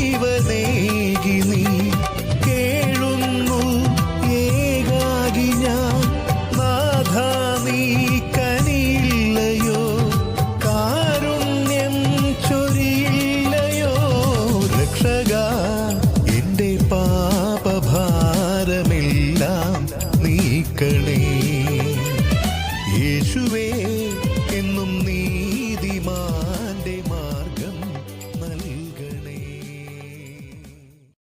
ജീവനേകി നീ കേഴുന്നു ഏകാകി ഞാൻ നാഥ നീ കനിയില്ലയോ കാരുണ്യം ചൊരിയില്ലയോ രക്ഷക